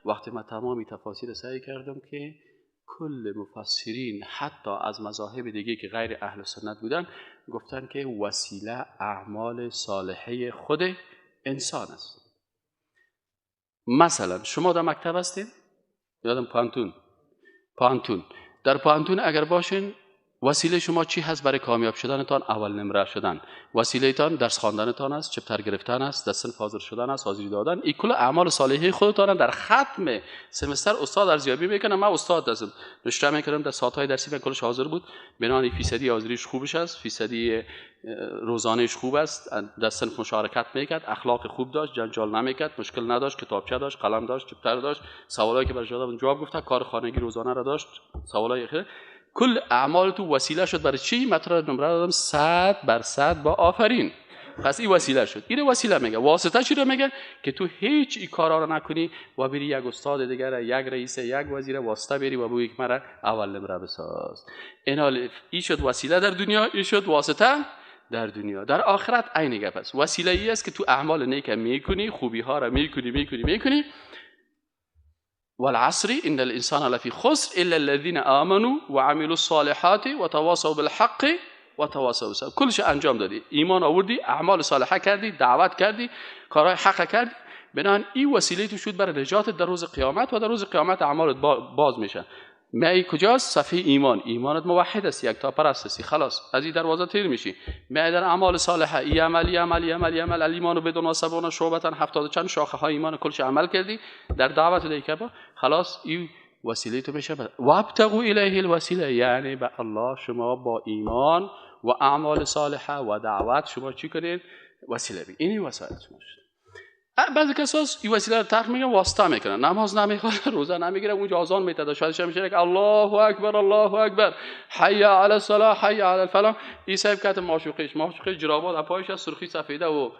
وقتی من تمامی تفاسیر سعی کردم که کل مفسرین حتی از مذاهب دیگه که غیر اهل سنت بودن گفتن که وسیله اعمال صالحه خود انسان است. مثلا شما در مکتب هستین، یادم پانتون در پانتون اگر باشین، وسیله شما چی هست برای کامیاب شدنتان؟ اول نمره شدن. وسیله تان درس خواندنتان است، چپتر گرفتن است، در صنف حاضر شدن است، حاضری دادن. این کل اعمال صالحه خودتان در ختم سمستر استاد ارزیابی میکنه. من استاد هستم، نشته میکردم در ساعت‌های درسی من کلش حاضر بود، بنابراین فیصدی حاضریش خوبش است، فیصدی روزانه‌اش خوب است، در صنف مشارکت میکرد، اخلاق خوب داشت، جنجال نمیکرد، مشکل نداشت، کتابچه داشت، قلم داشت، چپتر داشت، سوالایی که برای جواب گفت، کار خانگی روزانه را داشت، سوالای خیلی. کل اعمال تو وسیله شد برای چی؟ مطلب نمره دادم 100% با آفرین. پس این وسیله شد. این وسیله میگه. واسطه چی رو میگه؟ که تو هیچ این کارا رو نکنی و بری یک استاد دیگر، یک رئیس، یک وزیر واسطه بری و بگی مرا اول نمره بساز. این شد وسیله در دنیا، این شد واسطه در دنیا. در آخرت عین گپ است. وسیله ای است که تو اعمال نیک میکنی، خوبی ها رو میکنی. والعصر ان الانسان لفی خسر الا الذين آمنوا وعملوا الصالحات وتواصوا بالحق وتواصوا بالصبر. کلش انجام دادی، ایمان آوردی، اعمال صالحه کردی، دعوت کردی، کارهای حق کردی، بنان این وسیله تو شد برای نجات در روز قیامت و در روز قیامت اعمالت باز میشه. می کجاست؟ صفحه ایمان. ایمانت موحد است، یک تا پرست است، خلاص از این دروازه تیر میشی. می در اعمال صالحه، ای عمل ایمان بدون سبون شعبه 70 چند شاخه های ایمان کلش عمل کردی، در دعوت دیگه خلاص این وسیله تو میشه. وابتغوا الیه الوسیله، یعنی به الله شما با ایمان و اعمال صالحه و دعوت شما چی کنید؟ وسیله بی. اینی وسایل شما شد. بعضی کسا این وسیله رو ترک میگن، واسطه میکنن، نماز نمیخواد، روزه نمیگیره، اونجا اذان میتاده، شاید میشه که الله اکبر حی علی الصلاه حی علی الفلاح. این صاحب کت معشوقه جرابات پایش از سرخی سفیده و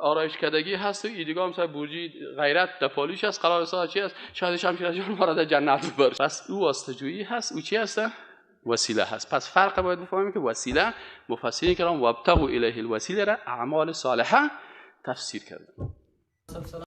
آرایش کدگی هست و این دیگه هم صاحب برجی غیرت دپالیش هست، قرار صدا چی هست، شاید شمشیر جان وارد جنت ببره. پس او واسطه‌جویی هست، او چی هست؟ وسیله هست. پس فرق باید بفهمیم که وسیله، مفسرین کرام وابتغوا الیه الوسیله را اعمال صالحه تفسیر کردن.